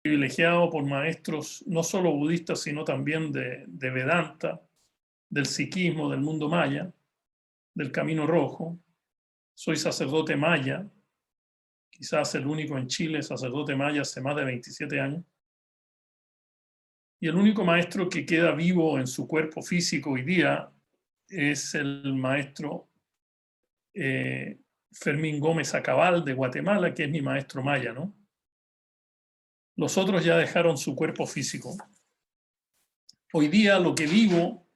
privilegiado por maestros no solo budistas, sino también de Vedanta, del sikhismo, del mundo maya, del Camino Rojo. Soy sacerdote maya, quizás el único en Chile sacerdote maya hace más de 27 años. Y el único maestro que queda vivo en su cuerpo físico hoy día es el maestro Fermín Gómez Acabal de Guatemala, que es mi maestro maya, ¿no? Los otros ya dejaron su cuerpo físico. Hoy día lo que vivo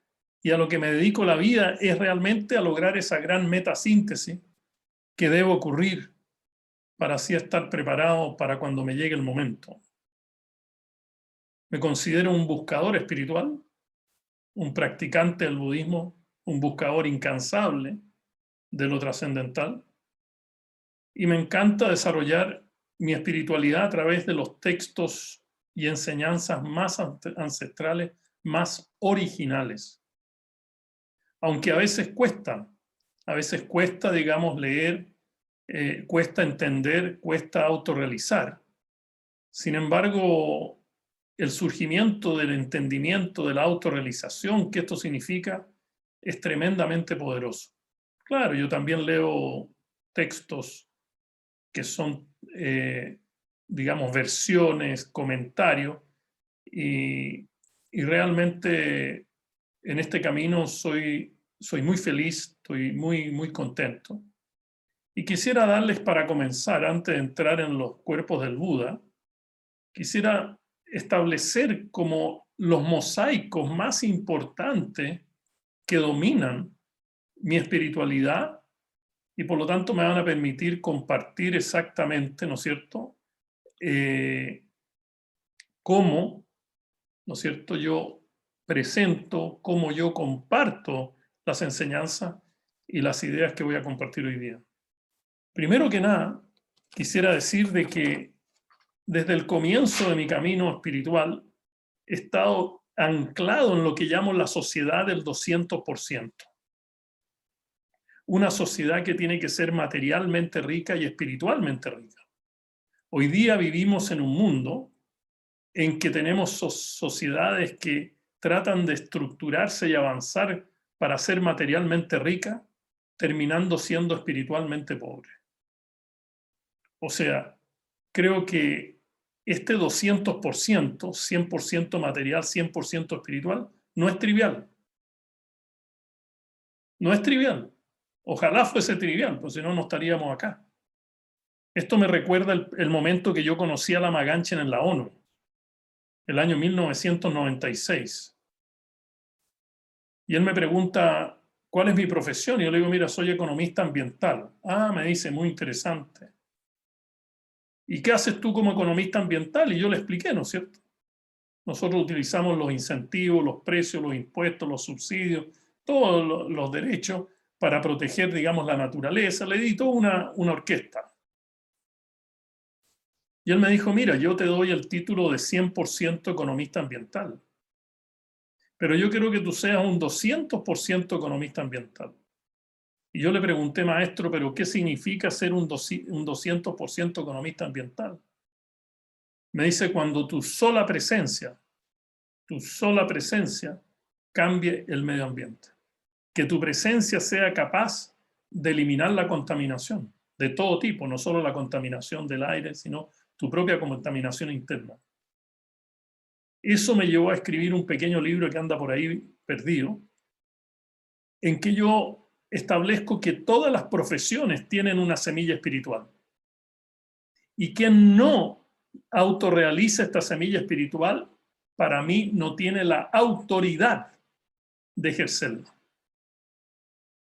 y a lo que me dedico la vida es realmente a lograr esa gran metasíntesis que debe ocurrir para así estar preparado para cuando me llegue el momento. Me considero un buscador espiritual, un practicante del budismo, un buscador incansable de lo trascendental, y me encanta desarrollar mi espiritualidad a través de los textos y enseñanzas más ancestrales, más originales. Aunque a veces cuesta, digamos, leer, cuesta entender, cuesta autorrealizar. Sin embargo, el surgimiento del entendimiento de la autorrealización que esto significa es tremendamente poderoso. Claro, yo también leo textos que son, digamos, versiones, comentarios, y realmente en este camino soy muy feliz, estoy muy contento. Y quisiera darles, para comenzar, antes de entrar en los cuerpos del Buda, quisiera establecer como los mosaicos más importantes que dominan mi espiritualidad y por lo tanto me van a permitir compartir exactamente, ¿no es cierto?, cómo, ¿no es cierto?, yo presento, cómo yo comparto las enseñanzas y las ideas que voy a compartir hoy día. Primero que nada, quisiera decir de que desde el comienzo de mi camino espiritual he estado anclado en lo que llamo la sociedad del 200%. Una sociedad que tiene que ser materialmente rica y espiritualmente rica. Hoy día vivimos en un mundo en que tenemos sociedades que tratan de estructurarse y avanzar para ser materialmente ricas, terminando siendo espiritualmente pobres. O sea, creo que este 200%, 100% material, 100% espiritual, no es trivial. No es trivial. Ojalá fuese trivial, pues si no, no estaríamos acá. Esto me recuerda el momento que yo conocí a Lama Ganchen en la ONU, el año 1996. Y él me pregunta, ¿cuál es mi profesión? Y yo le digo, mira, soy economista ambiental. Ah, me dice, muy interesante. ¿Y qué haces tú como economista ambiental? Y yo le expliqué, ¿no es cierto? Nosotros utilizamos los incentivos, los precios, los impuestos, los subsidios, todos los derechos para proteger, digamos, la naturaleza. Le di toda una orquesta. Y él me dijo, mira, yo te doy el título de 100% economista ambiental, pero yo quiero que tú seas un 200% economista ambiental. Y yo le pregunté, maestro, ¿pero qué significa ser un 200% economista ambiental? Me dice, cuando tu sola presencia cambie el medio ambiente. Que tu presencia sea capaz de eliminar la contaminación de todo tipo, no solo la contaminación del aire, sino tu propia contaminación interna. Eso me llevó a escribir un pequeño libro que anda por ahí perdido, en que yo establezco que todas las profesiones tienen una semilla espiritual. Y quien no autorrealiza esta semilla espiritual, para mí no tiene la autoridad de ejercerla.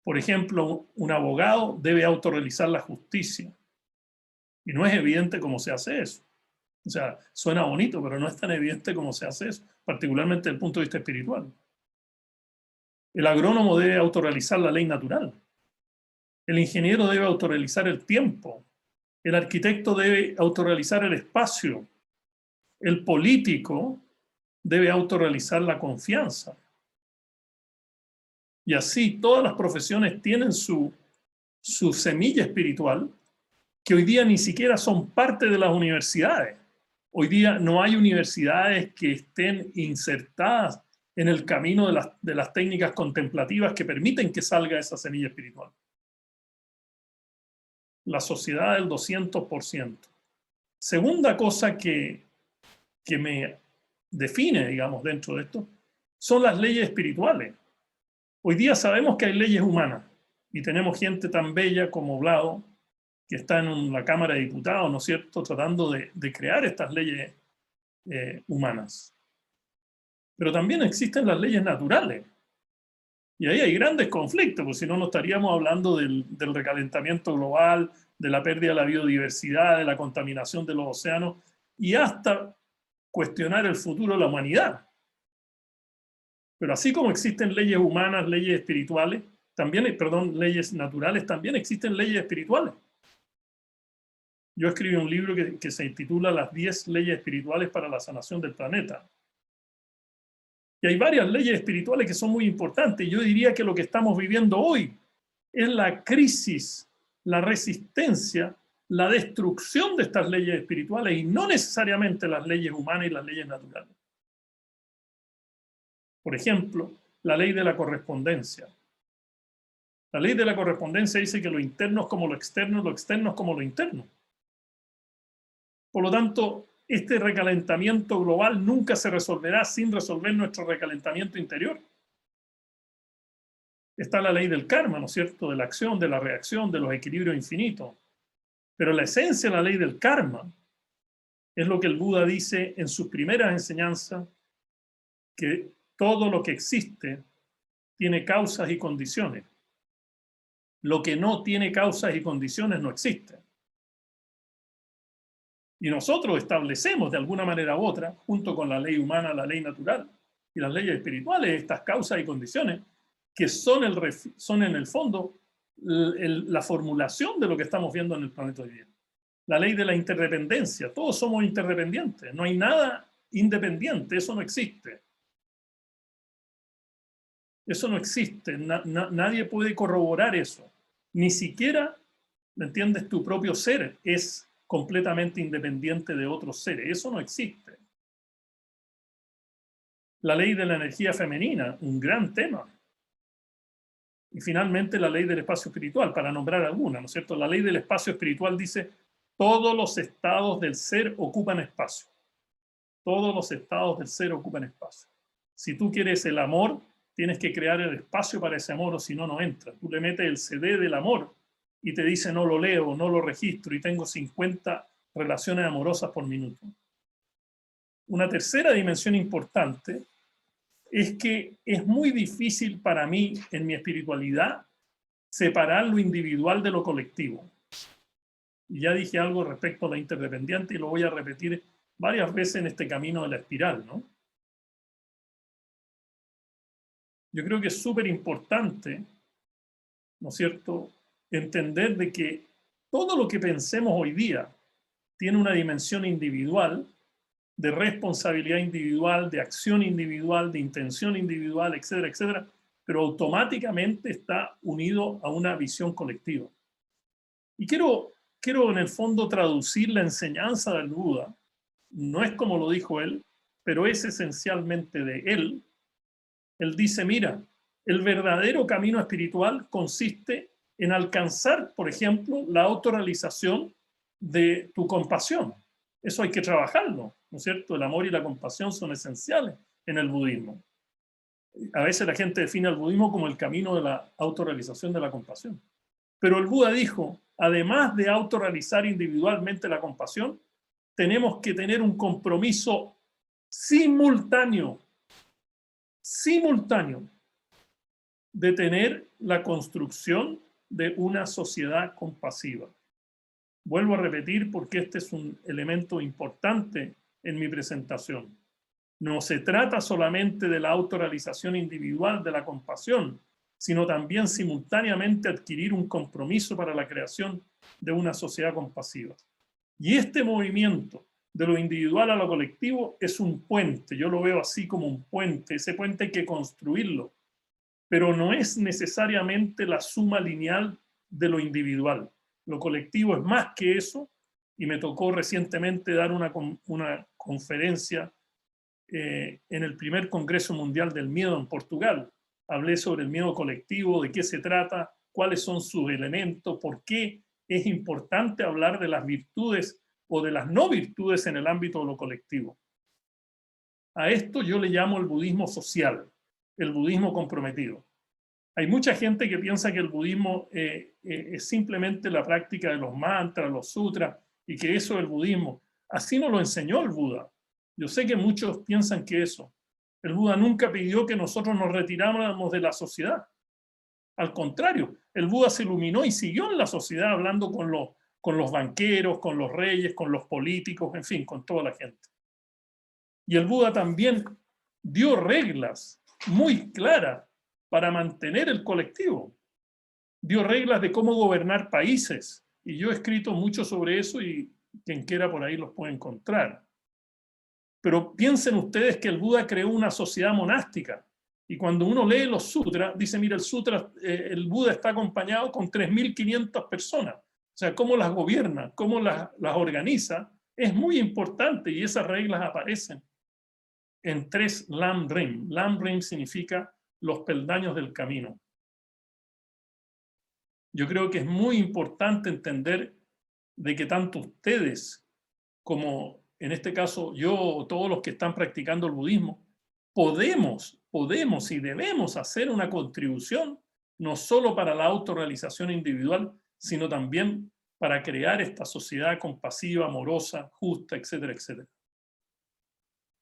Por ejemplo, un abogado debe autorrealizar la justicia. Y no es evidente cómo se hace eso. O sea, suena bonito, pero no es tan evidente cómo se hace eso, particularmente desde el punto de vista espiritual. El agrónomo debe autorrealizar la ley natural. El ingeniero debe autorrealizar el tiempo. El arquitecto debe autorrealizar el espacio. El político debe autorrealizar la confianza. Y así todas las profesiones tienen su semilla espiritual, que hoy día ni siquiera son parte de las universidades. Hoy día no hay universidades que estén insertadas en el camino de las técnicas contemplativas que permiten que salga esa semilla espiritual. La sociedad del 200%. Segunda cosa que me define, digamos, dentro de esto, son las leyes espirituales. Hoy día sabemos que hay leyes humanas y tenemos gente tan bella como Vlado, que está en la Cámara de Diputados, ¿no es cierto?, tratando de crear estas leyes humanas. Pero también existen las leyes naturales. Y ahí hay grandes conflictos, porque si no, no estaríamos hablando del recalentamiento global, de la pérdida de la biodiversidad, de la contaminación de los océanos, y hasta cuestionar el futuro de la humanidad. Pero así como existen leyes humanas, leyes espirituales, también, perdón, leyes naturales, también existen leyes espirituales. Yo escribí un libro que se intitula Las 10 leyes espirituales para la sanación del planeta. Y hay varias leyes espirituales que son muy importantes. Yo diría que lo que estamos viviendo hoy es la crisis, la resistencia, la destrucción de estas leyes espirituales y no necesariamente las leyes humanas y las leyes naturales. Por ejemplo, la ley de la correspondencia. La ley de la correspondencia dice que lo interno es como lo externo es como lo interno. Por lo tanto, este recalentamiento global nunca se resolverá sin resolver nuestro recalentamiento interior. Está la ley del karma, ¿no es cierto?, de la acción, de la reacción, de los equilibrios infinitos. Pero la esencia de la ley del karma es lo que el Buda dice en sus primeras enseñanzas, que todo lo que existe tiene causas y condiciones. Lo que no tiene causas y condiciones no existe. Y nosotros establecemos de alguna manera u otra, junto con la ley humana, la ley natural y las leyes espirituales, estas causas y condiciones que son en el fondo la formulación de lo que estamos viendo en el planeta hoy día. La ley de la interdependencia, todos somos interdependientes, no hay nada independiente, eso no existe. Eso no existe, nadie puede corroborar eso. Ni siquiera, ¿me entiendes?, tu propio ser es completamente independiente de otros seres. Eso no existe. La ley de la energía femenina, un gran tema. Y finalmente la ley del espacio espiritual, para nombrar alguna, ¿no es cierto? La ley del espacio espiritual dice, todos los estados del ser ocupan espacio. Todos los estados del ser ocupan espacio. Si tú quieres el amor, tienes que crear el espacio para ese amor, o si no, no entra. Tú le metes el CD del amor y te dice no lo leo, no lo registro y tengo 50 relaciones amorosas por minuto. Una tercera dimensión importante es que es muy difícil para mí, en mi espiritualidad, separar lo individual de lo colectivo. Y ya dije algo respecto a la interdependiente y lo voy a repetir varias veces en este camino de la espiral, ¿no? Yo creo que es súper importante, ¿no es cierto?, entender de que todo lo que pensemos hoy día tiene una dimensión individual, de responsabilidad individual, de acción individual, de intención individual, etcétera, etcétera, pero automáticamente está unido a una visión colectiva. Y quiero en el fondo traducir la enseñanza del Buda, no es como lo dijo él, pero es esencialmente de él. Él dice, mira, el verdadero camino espiritual consiste en alcanzar, por ejemplo, la autorrealización de tu compasión. Eso hay que trabajarlo, ¿no es cierto? El amor y la compasión son esenciales en el budismo. A veces la gente define al budismo como el camino de la autorrealización de la compasión. Pero el Buda dijo, además de autorrealizar individualmente la compasión, tenemos que tener un compromiso simultáneo de tener la construcción de una sociedad compasiva. Vuelvo a repetir porque este es un elemento importante en mi presentación. No se trata solamente de la autorrealización individual de la compasión, sino también simultáneamente adquirir un compromiso para la creación de una sociedad compasiva. Y este movimiento de lo individual a lo colectivo es un puente, yo lo veo así como un puente, ese puente hay que construirlo, pero no es necesariamente la suma lineal de lo individual. Lo colectivo es más que eso y me tocó recientemente dar una conferencia en el primer Congreso Mundial del Miedo en Portugal. Hablé sobre el miedo colectivo, de qué se trata, cuáles son sus elementos, por qué es importante hablar de las virtudes o de las no virtudes en el ámbito de lo colectivo. A esto yo le llamo el budismo social, el budismo comprometido. Hay mucha gente que piensa que el budismo es simplemente la práctica de los mantras, los sutras, y que eso es el budismo. Así nos lo enseñó el Buda. Yo sé que muchos piensan que eso. El Buda nunca pidió que nosotros nos retiráramos de la sociedad. Al contrario, el Buda se iluminó y siguió en la sociedad hablando con los banqueros, con los reyes, con los políticos, en fin, con toda la gente. Y el Buda también dio reglas muy claras para mantener el colectivo. Dio reglas de cómo gobernar países. Y yo he escrito mucho sobre eso y quien quiera por ahí los puede encontrar. Pero piensen ustedes que el Buda creó una sociedad monástica. Y cuando uno lee los sutras, dice, mira, el Buda está acompañado con 3.500 personas. O sea, cómo las gobierna, cómo las organiza, es muy importante y esas reglas aparecen en 3 Lam-rim. Lam-rim significa los peldaños del camino. Yo creo que es muy importante entender de que tanto ustedes como, en este caso, yo o todos los que están practicando el budismo, podemos y debemos hacer una contribución no solo para la autorrealización individual, sino también para crear esta sociedad compasiva, amorosa, justa, etcétera, etcétera.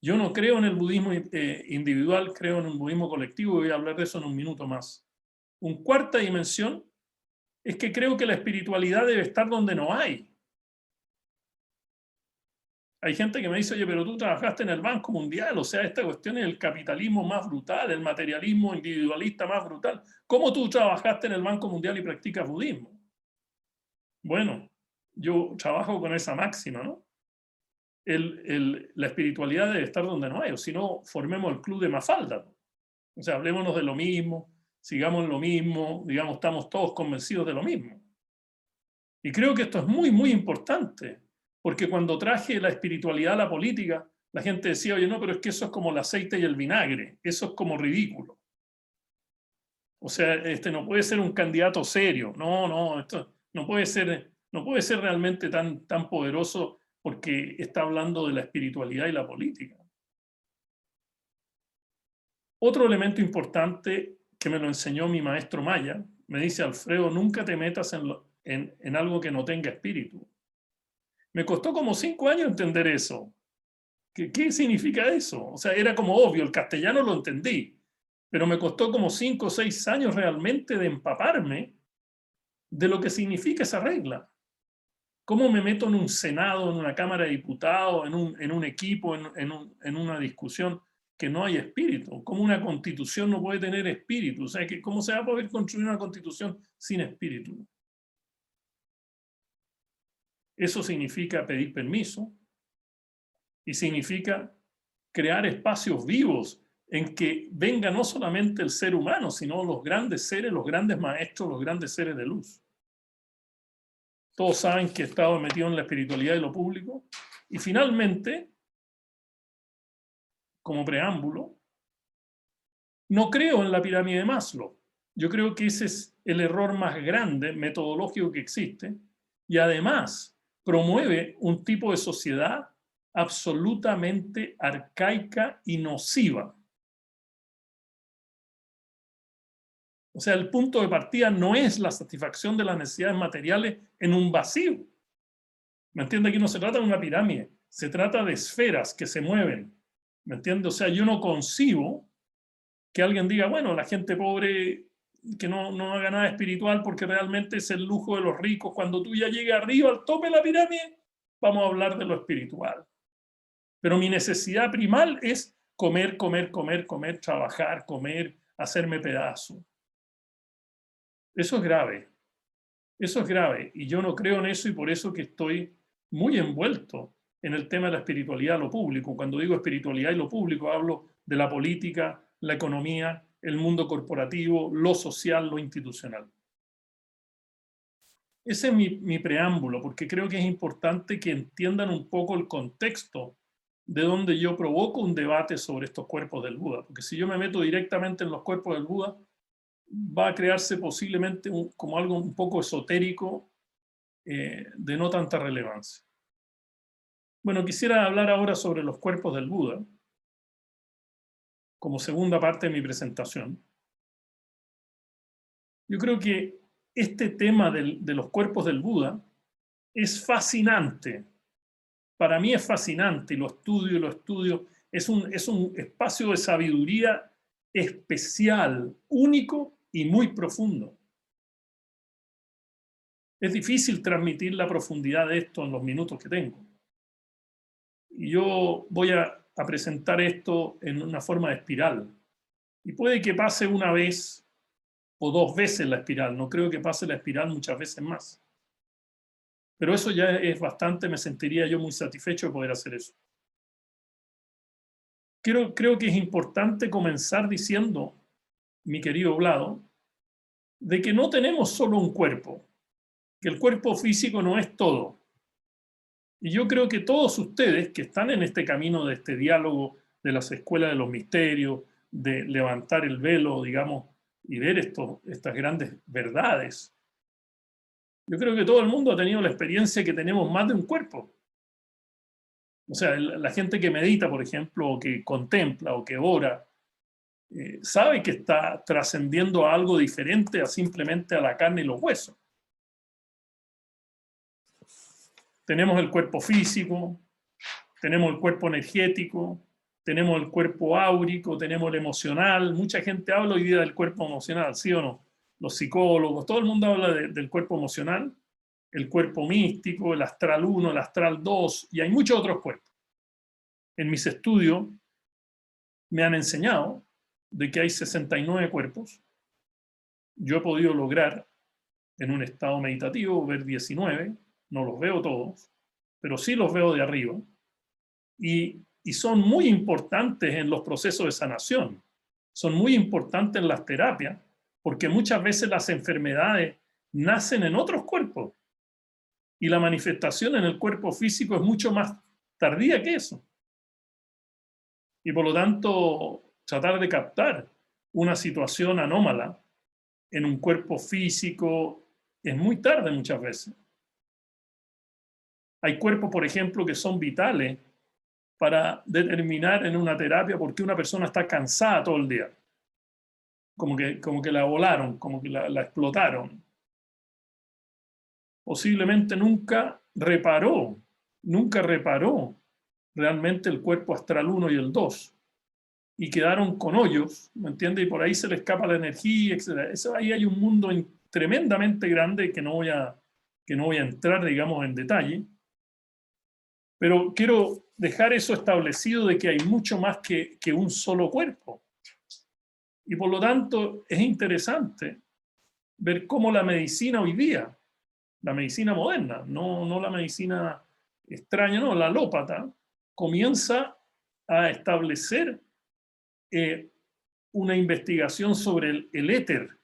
Yo no creo en el budismo individual, creo en un budismo colectivo y voy a hablar de eso en un minuto más. Una cuarta dimensión es que creo que la espiritualidad debe estar donde no hay. Hay gente que me dice, oye, pero tú trabajaste en el Banco Mundial, o sea, esta cuestión es el capitalismo más brutal, el materialismo individualista más brutal. ¿Cómo tú trabajaste en el Banco Mundial y practicas budismo? Bueno, yo trabajo con esa máxima, ¿no? La espiritualidad debe estar donde no hay, o si no, formemos el club de Mafalda. O sea, hablémonos de lo mismo, sigamos lo mismo, digamos, estamos todos convencidos de lo mismo. Y creo que esto es muy, muy importante, porque cuando traje la espiritualidad a la política, la gente decía, oye, no, pero es que eso es como el aceite y el vinagre, eso es como ridículo. O sea, no puede ser un candidato serio, no, esto no puede ser realmente tan poderoso porque está hablando de la espiritualidad y la política. Otro elemento importante que me lo enseñó mi maestro Maya, me dice, Alfredo, nunca te metas en algo que no tenga espíritu. Me costó como 5 años entender eso. ¿Qué significa eso? O sea, era como obvio, el castellano lo entendí, pero me costó como 5 o 6 años realmente de empaparme de lo que significa esa regla. ¿Cómo me meto en un Senado, en una Cámara de Diputados, en un equipo, en una discusión que no hay espíritu? ¿Cómo una constitución no puede tener espíritu? O sea, ¿cómo se va a poder construir una constitución sin espíritu? Eso significa pedir permiso y significa crear espacios vivos en que venga no solamente el ser humano, sino los grandes seres, los grandes maestros, los grandes seres de luz. Todos saben que he estado metido en la espiritualidad de lo público. Y finalmente, como preámbulo, no creo en la pirámide de Maslow. Yo creo que ese es el error más grande metodológico que existe y además promueve un tipo de sociedad absolutamente arcaica y nociva. O sea, el punto de partida no es la satisfacción de las necesidades materiales en un vacío. ¿Me entiende? Aquí no se trata de una pirámide, se trata de esferas que se mueven. ¿Me entiende? O sea, yo no concibo que alguien diga, bueno, la gente pobre que no haga nada espiritual porque realmente es el lujo de los ricos. Cuando tú ya llegues arriba, al tope de la pirámide, vamos a hablar de lo espiritual. Pero mi necesidad primal es comer, trabajar, comer, hacerme pedazo. Eso es grave. Eso es grave. Y yo no creo en eso y por eso que estoy muy envuelto en el tema de la espiritualidad, lo público. Cuando digo espiritualidad y lo público, hablo de la política, la economía, el mundo corporativo, lo social, lo institucional. ese es mi preámbulo, porque creo que es importante que entiendan un poco el contexto de donde yo provoco un debate sobre estos cuerpos del Buda. Porque si yo me meto directamente en los cuerpos del Buda, va a crearse posiblemente como algo un poco esotérico, de no tanta relevancia. Bueno, quisiera hablar ahora sobre los cuerpos del Buda, como segunda parte de mi presentación. Yo creo que este tema de los cuerpos del Buda es fascinante. Para mí es fascinante y lo estudio y lo estudio. Es un espacio de sabiduría especial, único y muy profundo. Es difícil transmitir la profundidad de esto en los minutos que tengo. Y yo voy a presentar esto en una forma de espiral. Y puede que pase una vez o dos veces la espiral. No creo que pase la espiral muchas veces más. Pero eso ya es bastante, me sentiría yo muy satisfecho de poder hacer eso. Creo que es importante comenzar diciendo, mi querido Vlado, de que no tenemos solo un cuerpo, que el cuerpo físico no es todo. Y yo creo que todos ustedes que están en este camino de este diálogo de las escuelas de los misterios, de levantar el velo, digamos, y ver estas grandes verdades, yo creo que todo el mundo ha tenido la experiencia que tenemos más de un cuerpo. O sea, la gente que medita, por ejemplo, o que contempla, o que ora, sabe que está trascendiendo a algo diferente a simplemente a la carne y los huesos. Tenemos el cuerpo físico, tenemos el cuerpo energético, tenemos el cuerpo áurico, tenemos el emocional. Mucha gente habla hoy día del cuerpo emocional, ¿sí o no? Los psicólogos, todo el mundo habla del cuerpo emocional, el cuerpo místico, el astral 1, el astral 2, y hay muchos otros cuerpos. En mis estudios me han enseñado de que hay 69 cuerpos. Yo he podido lograr en un estado meditativo ver 19, no los veo todos, pero sí los veo de arriba, y son muy importantes en los procesos de sanación, son muy importantes en las terapias, porque muchas veces las enfermedades nacen en otros cuerpos, y la manifestación en el cuerpo físico es mucho más tardía que eso. Y por lo tanto, tratar de captar una situación anómala en un cuerpo físico es muy tarde muchas veces. Hay cuerpos, por ejemplo, que son vitales para determinar en una terapia por qué una persona está cansada todo el día. Como que la volaron, como que la explotaron. Posiblemente nunca reparó realmente el cuerpo astral 1 y el 2. Y quedaron con hoyos, ¿me entiendes? Y por ahí se le escapa la energía, etc. Ahí hay un mundo tremendamente grande que no voy a entrar, digamos, en detalle. Pero quiero dejar eso establecido de que hay mucho más que un solo cuerpo. Y por lo tanto es interesante ver cómo la medicina hoy día, la medicina moderna, no la medicina extraña, no, la alópata, comienza a establecer una investigación sobre el éter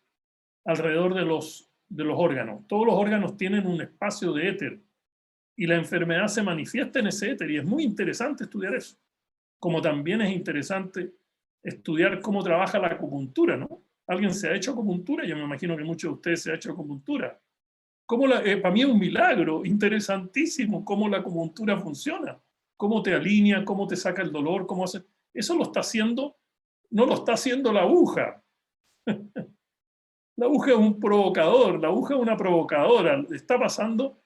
alrededor de los órganos. Todos los órganos tienen un espacio de éter y la enfermedad se manifiesta en ese éter, y es muy interesante estudiar eso. Como también es interesante estudiar cómo trabaja la acupuntura, ¿no? ¿Alguien se ha hecho acupuntura? Yo me imagino que muchos de ustedes se han hecho acupuntura. Para mí es un milagro interesantísimo cómo la acupuntura funciona. Cómo te alinea, cómo te saca el dolor, cómo hace... Eso lo está haciendo, no lo está haciendo la aguja. La aguja es un provocador, la aguja es una provocadora. Está pasando,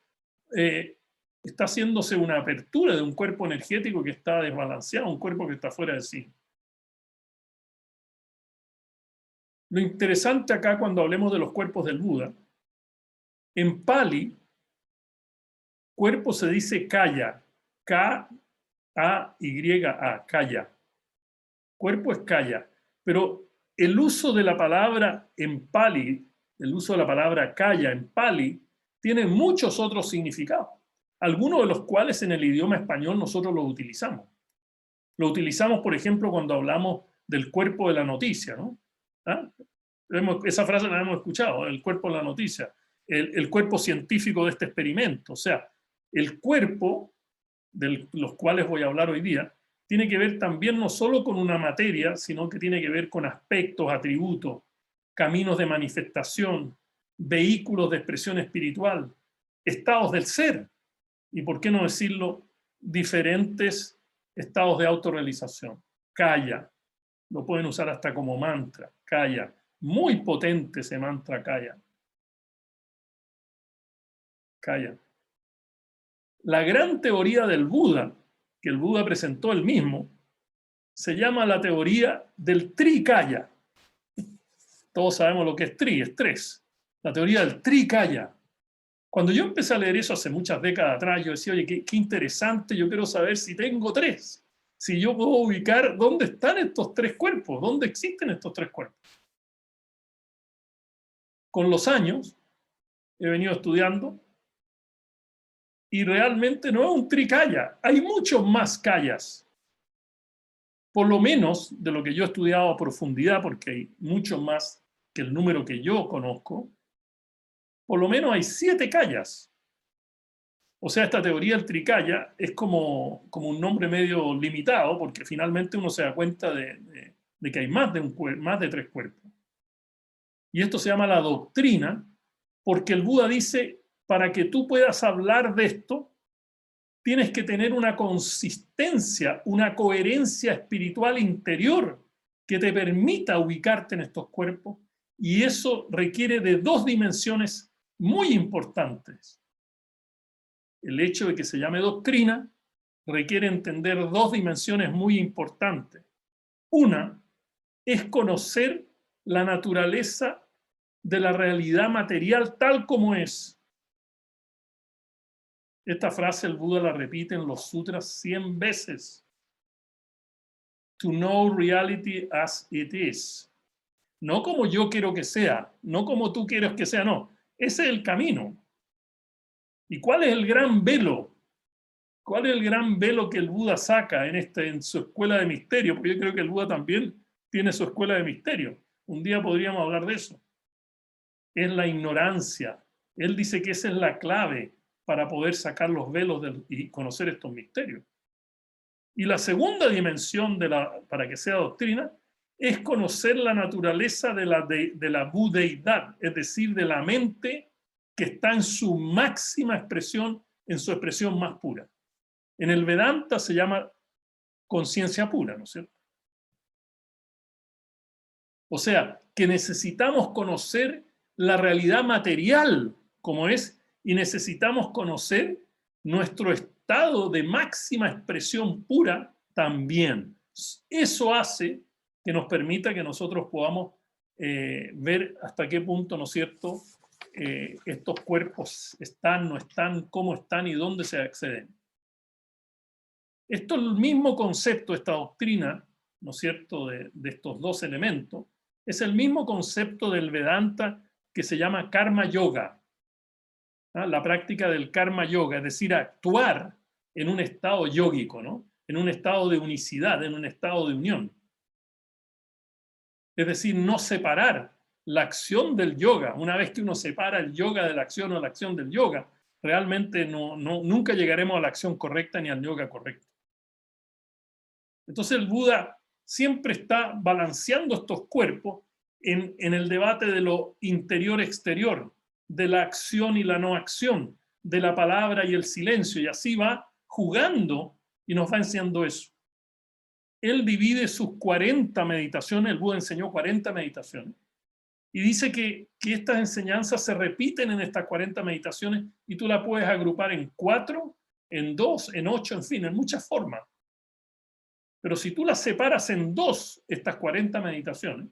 está haciéndose una apertura de un cuerpo energético que está desbalanceado, un cuerpo que está fuera de sí. Lo interesante acá cuando hablemos de los cuerpos del Buda, en Pali, cuerpo se dice kaya, K-A-Y-A, kaya. Cuerpo es kaya, pero el uso de la palabra en Pali, el uso de la palabra kaya en Pali, tiene muchos otros significados, algunos de los cuales en el idioma español nosotros los utilizamos. Lo utilizamos, por ejemplo, cuando hablamos del cuerpo de la noticia, ¿no? ¿Ah? Esa frase la hemos escuchado, el cuerpo de la noticia. el cuerpo científico de este experimento. O sea, el cuerpo, de los cuales voy a hablar hoy día, tiene que ver también no solo con una materia, sino que tiene que ver con aspectos, atributos, caminos de manifestación, vehículos de expresión espiritual, estados del ser, y por qué no decirlo, diferentes estados de autorrealización. Kaya, lo pueden usar hasta como mantra, Kaya, muy potente ese mantra Kaya. Kaya. La gran teoría del Buda, que el Buda presentó él mismo, se llama la teoría del Trikaya. Todos sabemos lo que es tri, es tres. La teoría del Trikaya. Cuando yo empecé a leer eso hace muchas décadas atrás, yo decía, oye, qué interesante, yo quiero saber si tengo tres. Si yo puedo ubicar dónde están estos tres cuerpos, dónde existen estos tres cuerpos. Con los años he venido estudiando y realmente no es un trikaya, hay muchos más kayas. Por lo menos de lo que yo he estudiado a profundidad, porque hay mucho más que el número que yo conozco, por lo menos hay 7 kayas. O sea, esta teoría del trikaya es como un nombre medio limitado, porque finalmente uno se da cuenta de que hay más de 3 cuerpos. Y esto se llama la doctrina, porque el Buda dice, para que tú puedas hablar de esto, tienes que tener una consistencia, una coherencia espiritual interior que te permita ubicarte en estos cuerpos, y eso requiere de 2 dimensiones muy importantes. El hecho de que se llame doctrina requiere entender 2 dimensiones muy importantes. Una es conocer la naturaleza de la realidad material tal como es. Esta frase el Buda la repite en los sutras 100 veces. To know reality as it is. No como yo quiero que sea, no como tú quieres que sea, no. Ese es el camino. ¿Y cuál es el gran velo? ¿Cuál es el gran velo que el Buda saca en su escuela de misterio? Porque yo creo que el Buda también tiene su escuela de misterio. Un día podríamos hablar de eso. Es la ignorancia. Él dice que esa es la clave para poder sacar los velos y conocer estos misterios. Y la segunda dimensión para que sea doctrina es conocer la naturaleza de la budeidad, es decir, de la mente que está en su máxima expresión, en su expresión más pura. En el Vedanta se llama conciencia pura, ¿no es cierto? O sea, que necesitamos conocer la realidad material como es y necesitamos conocer nuestro estado de máxima expresión pura también. Eso hace que nos permita que nosotros podamos ver hasta qué punto, ¿no es cierto?, estos cuerpos están, no están, cómo están y dónde se acceden. Esto es el mismo concepto, esta doctrina, ¿no es cierto?, de estos 2 elementos, es el mismo concepto del Vedanta que se llama karma yoga. La práctica del karma yoga, es decir, actuar en un estado yógico, ¿no? En un estado de unicidad, en un estado de unión. Es decir, no separar la acción del yoga. Una vez que uno separa el yoga de la acción o la acción del yoga, realmente nunca llegaremos a la acción correcta ni al yoga correcto. Entonces el Buda siempre está balanceando estos cuerpos en el debate de lo interior-exterior, de la acción y la no acción, de la palabra y el silencio, y así va jugando y nos va enseñando eso. Él divide sus 40 meditaciones, el Buda enseñó 40 meditaciones, y dice que estas enseñanzas se repiten en estas 40 meditaciones y tú la puedes agrupar en 4, en 2, en 8, en fin, en muchas formas. Pero si tú las separas en 2, estas 40 meditaciones,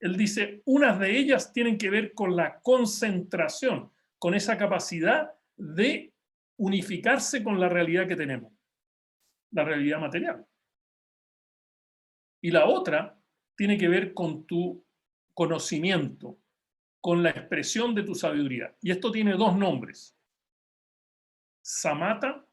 él dice, unas de ellas tienen que ver con la concentración, con esa capacidad de unificarse con la realidad que tenemos, la realidad material. Y la otra tiene que ver con tu conocimiento, con la expresión de tu sabiduría. Y esto tiene 2 nombres. Samatha,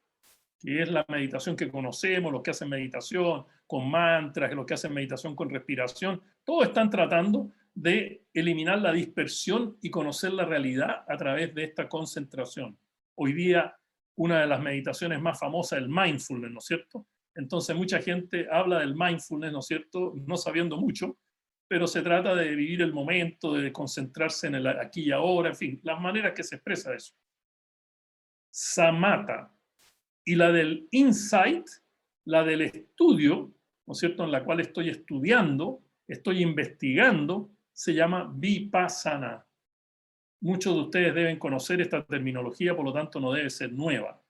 que es la meditación que conocemos, los que hacen meditación con mantras, los que hacen meditación con respiración, todos están tratando de eliminar la dispersión y conocer la realidad a través de esta concentración. Hoy día, una de las meditaciones más famosas es el mindfulness, ¿no es cierto? Entonces, mucha gente habla del mindfulness, ¿no es cierto? No sabiendo mucho, pero se trata de vivir el momento, de concentrarse en el aquí y ahora, en fin, las maneras que se expresa eso. Samatha. Y la del insight, la del estudio, ¿no es cierto?, en la cual estoy estudiando, estoy investigando, se llama vipassana. Muchos de ustedes deben conocer esta terminología, por lo tanto no debe ser nueva.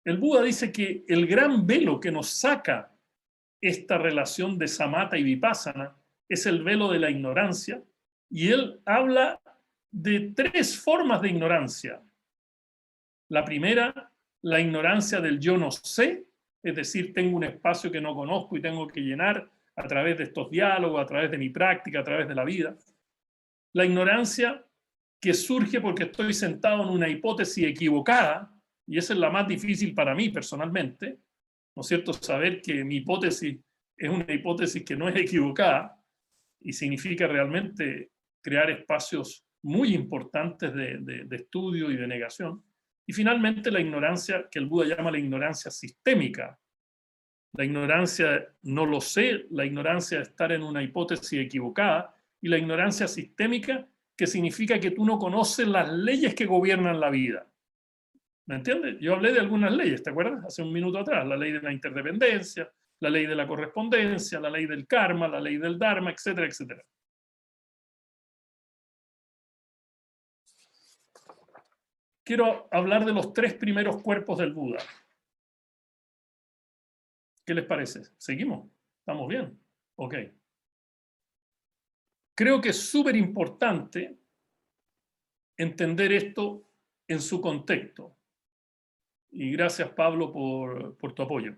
El Buda dice que el gran velo que nos saca esta relación de samatha y vipassana es el velo de la ignorancia, y él habla de 3 formas de ignorancia. La primera, la ignorancia del yo no sé, es decir, tengo un espacio que no conozco y tengo que llenar a través de estos diálogos, a través de mi práctica, a través de la vida. La ignorancia que surge porque estoy sentado en una hipótesis equivocada, y esa es la más difícil para mí personalmente, ¿no es cierto? Saber que mi hipótesis es una hipótesis que no es equivocada y significa realmente crear espacios muy importantes de estudio y de negación. Y finalmente la ignorancia, que el Buda llama la ignorancia sistémica. La ignorancia no lo sé, la ignorancia de estar en una hipótesis equivocada, y la ignorancia sistémica, que significa que tú no conoces las leyes que gobiernan la vida. ¿Me entiendes? Yo hablé de algunas leyes, ¿te acuerdas? Hace un minuto atrás, la ley de la interdependencia, la ley de la correspondencia, la ley del karma, la ley del dharma, etcétera, etcétera. Quiero hablar de los 3 primeros cuerpos del Buda. ¿Qué les parece? ¿Seguimos? ¿Estamos bien? Ok. Creo que es súper importante entender esto en su contexto. Y gracias, Pablo, por tu apoyo.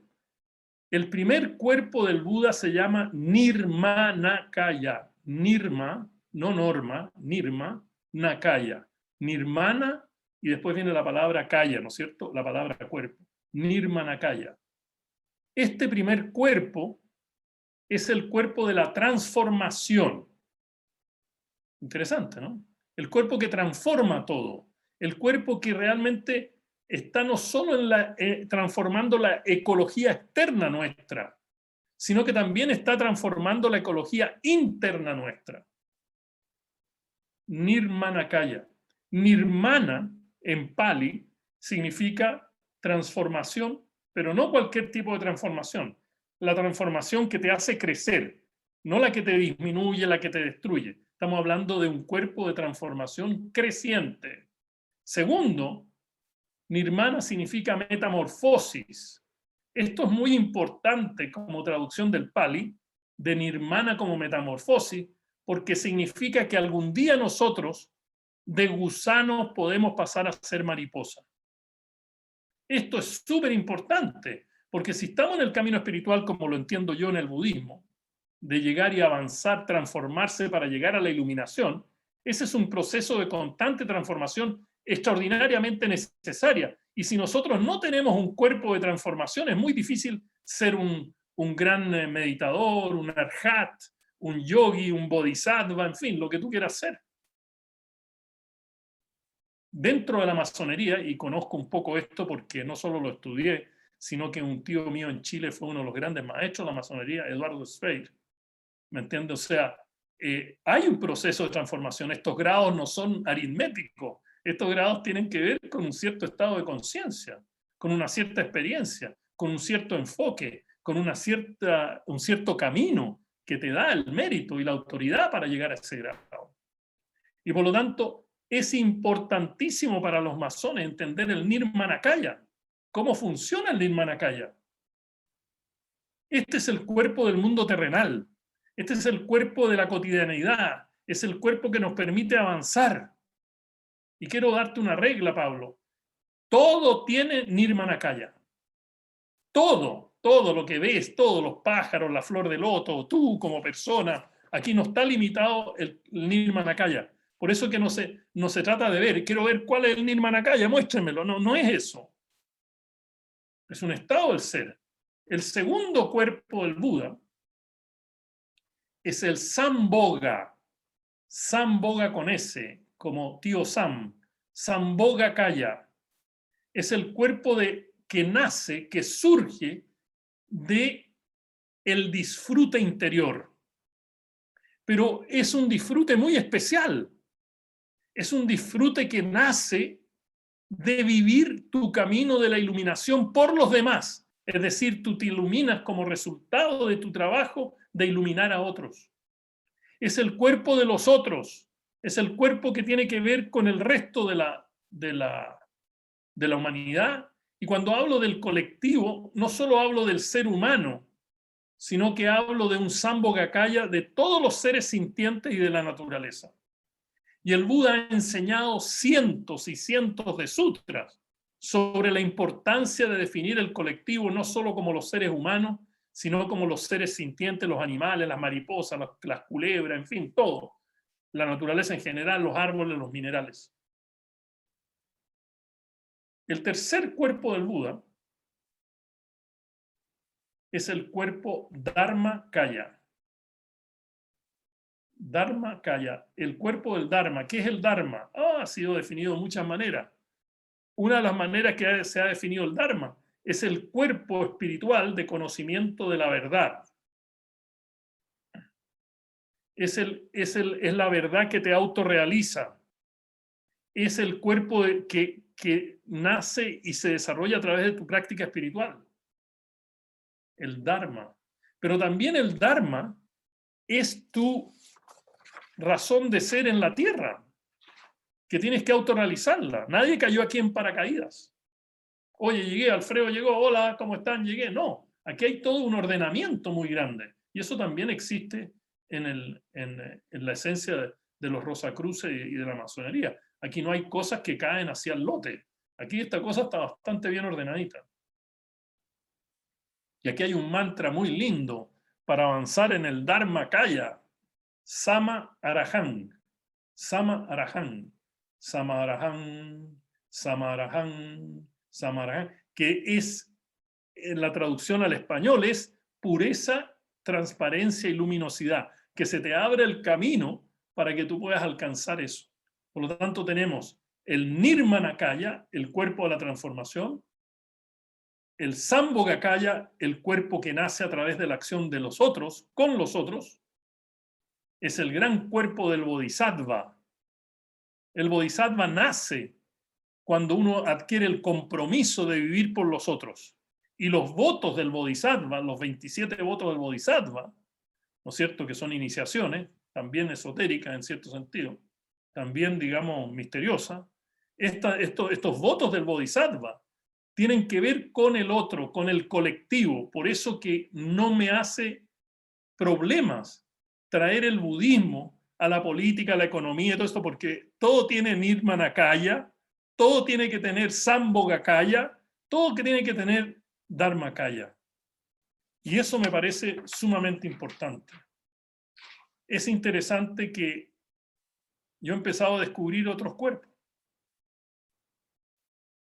El primer cuerpo del Buda se llama Nirmanakaya. Nirma, no norma, Nirma, Nakaya. Nirmana, y después viene la palabra kaya, ¿no es cierto? La palabra cuerpo. Nirmanakaya. Este primer cuerpo es el cuerpo de la transformación. Interesante, ¿no? El cuerpo que transforma todo. El cuerpo que realmente está no solo transformando la ecología externa nuestra, sino que también está transformando la ecología interna nuestra. Nirmanakaya. Nirmana, en Pali, significa transformación, pero no cualquier tipo de transformación. La transformación que te hace crecer, no la que te disminuye, la que te destruye. Estamos hablando de un cuerpo de transformación creciente. Segundo, nirmana significa metamorfosis. Esto es muy importante como traducción del Pali, de nirmana como metamorfosis, porque significa que algún día nosotros de gusanos podemos pasar a ser mariposa. Esto es súper importante, porque si estamos en el camino espiritual, como lo entiendo yo en el budismo, de llegar y avanzar, transformarse para llegar a la iluminación, ese es un proceso de constante transformación extraordinariamente necesaria. Y si nosotros no tenemos un cuerpo de transformación, es muy difícil ser un gran meditador, un arhat, un yogi, un bodhisattva, en fin, lo que tú quieras ser. Dentro de la masonería, y conozco un poco esto porque no solo lo estudié, sino que un tío mío en Chile fue uno de los grandes maestros de la masonería, Eduardo Speer. ¿Me entiendes? O sea, hay un proceso de transformación. Estos grados no son aritméticos. Estos grados tienen que ver con un cierto estado de conciencia, con una cierta experiencia, con un cierto enfoque, con un cierto camino que te da el mérito y la autoridad para llegar a ese grado. Y por lo tanto, es importantísimo para los masones entender el Nirmanakaya. ¿Cómo funciona el Nirmanakaya? Este es el cuerpo del mundo terrenal. Este es el cuerpo de la cotidianeidad. Es el cuerpo que nos permite avanzar. Y quiero darte una regla, Pablo. Todo tiene Nirmanakaya. Todo lo que ves, todos los pájaros, la flor de loto, tú como persona, aquí no está limitado el Nirmanakaya. Por eso que no se trata de ver, quiero ver cuál es el Nirmanakaya, muéstrenmelo. No es eso. Es un estado del ser. El segundo cuerpo del Buda es el Sambhoga. Sambhoga con S, como tío Sam. Sambhogakaya. Es el cuerpo que nace, que surge de el disfrute interior. Pero es un disfrute muy especial. Es un disfrute que nace de vivir tu camino de la iluminación por los demás. Es decir, tú te iluminas como resultado de tu trabajo de iluminar a otros. Es el cuerpo de los otros. Es el cuerpo que tiene que ver con el resto de la humanidad. Y cuando hablo del colectivo, no solo hablo del ser humano, sino que hablo de un Sambhogakaya de todos los seres sintientes y de la naturaleza. Y el Buda ha enseñado cientos y cientos de sutras sobre la importancia de definir el colectivo no solo como los seres humanos, sino como los seres sintientes, los animales, las mariposas, las culebras, en fin, todo. La naturaleza en general, los árboles, los minerales. El tercer cuerpo del Buda es el cuerpo Dharmakaya. Dharmakaya, el cuerpo del Dharma. ¿Qué es el Dharma? Ha sido definido de muchas maneras. Una de las maneras que se ha definido el Dharma es el cuerpo espiritual de conocimiento de la verdad. Es la verdad que te autorrealiza. Es el cuerpo que nace y se desarrolla a través de tu práctica espiritual. El Dharma. Pero también el Dharma es tu razón de ser en la tierra, que tienes que autorrealizarla. Nadie cayó aquí en paracaídas. Oye, llegué, Alfredo llegó, hola, ¿cómo están? Llegué. No, aquí hay todo un ordenamiento muy grande. Y eso también existe en la esencia de los Rosacruces y de la masonería. Aquí no hay cosas que caen hacia el lote. Aquí esta cosa está bastante bien ordenadita. Y aquí hay un mantra muy lindo para avanzar en el Dharmakaya. Sama Arahan. Sama Arahan. Sama Arahan. Sama Arahan. Sama Arahan. Que es, en la traducción al español, es pureza, transparencia y luminosidad. Que se te abre el camino para que tú puedas alcanzar eso. Por lo tanto, tenemos el Nirmanakaya, el cuerpo de la transformación, el Sambhogakaya, el cuerpo que nace a través de la acción de los otros, con los otros, es el gran cuerpo del Bodhisattva. El Bodhisattva nace cuando uno adquiere el compromiso de vivir por los otros. Y los votos del Bodhisattva, los 27 votos del Bodhisattva, ¿no es cierto?, que son iniciaciones, también esotéricas en cierto sentido, también, digamos, misteriosas, estos votos del Bodhisattva tienen que ver con el otro, con el colectivo. Por eso que no me hace problemas traer el budismo a la política, a la economía y todo esto, porque todo tiene Nirmanakaya, todo tiene que tener Sambhogakaya, todo que tiene que tener Dharmakaya. Y eso me parece sumamente importante. Es interesante que yo he empezado a descubrir otros cuerpos.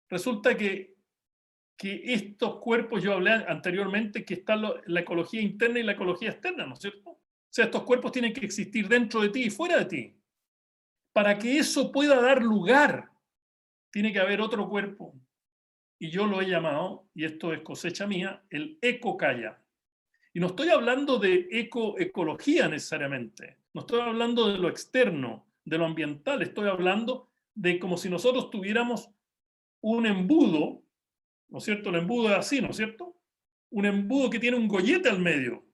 Resulta que estos cuerpos, yo hablé anteriormente que está la ecología interna y la ecología externa, ¿no es cierto? O sea, estos cuerpos tienen que existir dentro de ti y fuera de ti. Para que eso pueda dar lugar, tiene que haber otro cuerpo. Y yo lo he llamado, y esto es cosecha mía, el Ekokaya. Y no estoy hablando de ecología necesariamente, no estoy hablando de lo externo, de lo ambiental, estoy hablando de como si nosotros tuviéramos un embudo, ¿no es cierto? El embudo es así, ¿no es cierto? Un embudo que tiene un gollete al medio,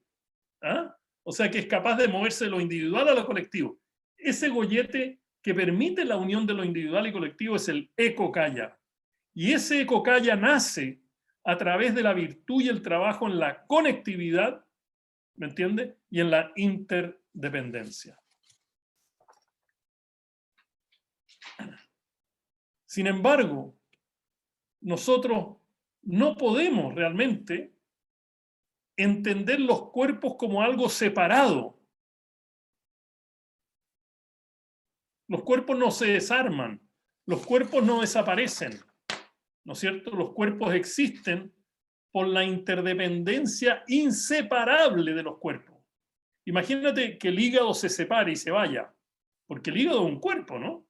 ¿ah? O sea, que es capaz de moverse de lo individual a lo colectivo. Ese gollete que permite la unión de lo individual y colectivo es el Ekokaya. Y ese Ekokaya nace a través de la virtud y el trabajo en la conectividad, ¿me entiende? Y en la interdependencia. Sin embargo, nosotros no podemos realmente entender los cuerpos como algo separado. Los cuerpos no se desarman, los cuerpos no desaparecen, ¿no es cierto? Los cuerpos existen por la interdependencia inseparable de los cuerpos. Imagínate que el hígado se separe y se vaya, porque el hígado es un cuerpo, ¿no?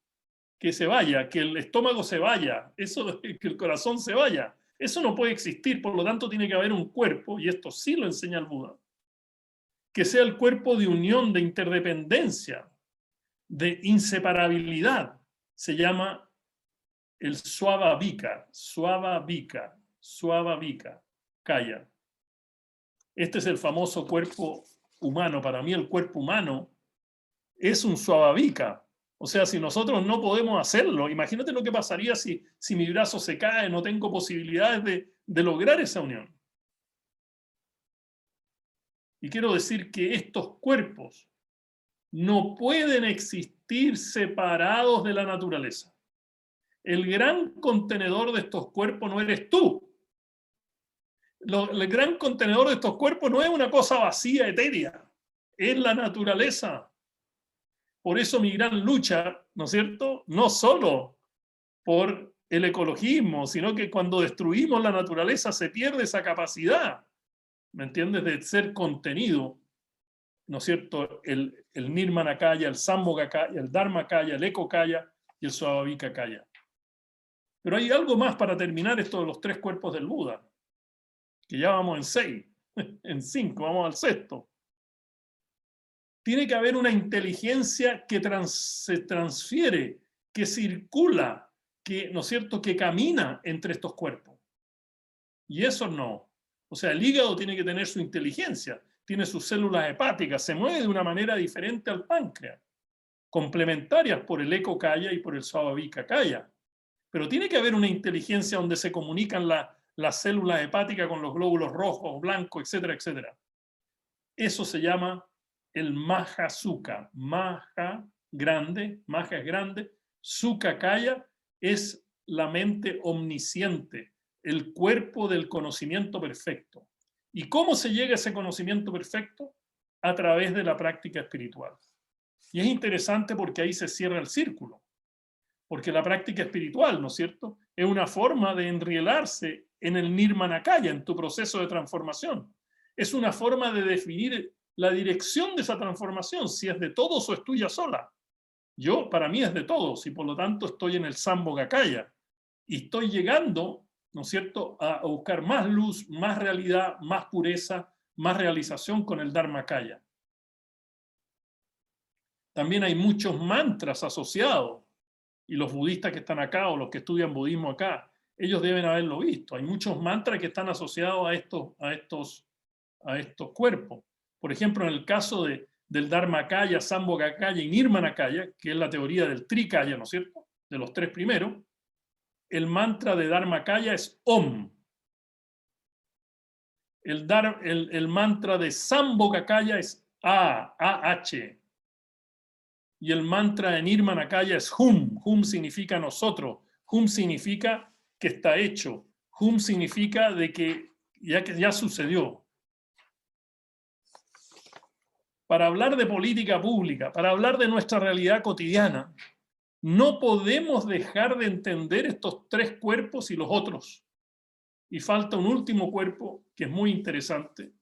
Que se vaya, que el estómago se vaya, eso, que el corazón se vaya. Eso no puede existir, por lo tanto tiene que haber un cuerpo, y esto sí lo enseña el Buda, que sea el cuerpo de unión, de interdependencia, de inseparabilidad. Se llama el Svabhavika, Svabhavika, Svabhavika, Kaya. Este es el famoso cuerpo humano. Para mí el cuerpo humano es un Svabhavika. O sea, si nosotros no podemos hacerlo, imagínate lo que pasaría si mi brazo se cae, no tengo posibilidades de lograr esa unión. Y quiero decir que estos cuerpos no pueden existir separados de la naturaleza. El gran contenedor de estos cuerpos no eres tú. El gran contenedor de estos cuerpos no es una cosa vacía, etérea, es la naturaleza. Por eso mi gran lucha, ¿no es cierto?, no solo por el ecologismo, sino que cuando destruimos la naturaleza se pierde esa capacidad, ¿me entiendes?, de ser contenido, ¿no es cierto?, el Nirmanakaya, el Sambhogakaya, el Dharmakaya, el Ekokaya y el Svabhavikakaya. Pero hay algo más para terminar esto de los tres cuerpos del Buda, que ya vamos en 6, en 5, vamos al sexto. Tiene que haber una inteligencia que se transfiere, que circula, que, ¿no es cierto?, que camina entre estos cuerpos. Y eso no. O sea, el hígado tiene que tener su inteligencia, tiene sus células hepáticas, se mueve de una manera diferente al páncreas, complementarias por el Ekokaya y por el Svabhavikakaya. Pero tiene que haber una inteligencia donde se comunican las células hepáticas con los glóbulos rojos, blancos, etcétera, etcétera. Eso se llama el Maha Sukha. Maha, grande, Maha es grande, Sukha Kaya es la mente omnisciente, el cuerpo del conocimiento perfecto. ¿Y cómo se llega a ese conocimiento perfecto? A través de la práctica espiritual. Y es interesante porque ahí se cierra el círculo. Porque la práctica espiritual, ¿no es cierto?, es una forma de enrielarse en el Nirmanakaya, en tu proceso de transformación. Es una forma de definir la dirección de esa transformación, si es de todos o es tuya sola. Para mí es de todos, y por lo tanto estoy en el Sambhogakaya. Y estoy llegando, ¿no es cierto?, a buscar más luz, más realidad, más pureza, más realización con el Dharmakaya. También hay muchos mantras asociados. Y los budistas que están acá o los que estudian budismo acá, ellos deben haberlo visto. Hay muchos mantras que están asociados a estos cuerpos. Por ejemplo, en el caso del Dharmakaya, Sambhogakaya y Nirmanakaya, que es la teoría del Trikaya, ¿no es cierto?, de los tres primeros, el mantra de Dharmakaya es Om. El mantra de Sambhogakaya es A-H. Y el mantra de Nirmanakaya es Hum. Hum significa nosotros. Hum significa que está hecho. Hum significa de que ya sucedió. Para hablar de política pública, para hablar de nuestra realidad cotidiana, no podemos dejar de entender estos tres cuerpos y los otros. Y falta un último cuerpo que es muy interesante,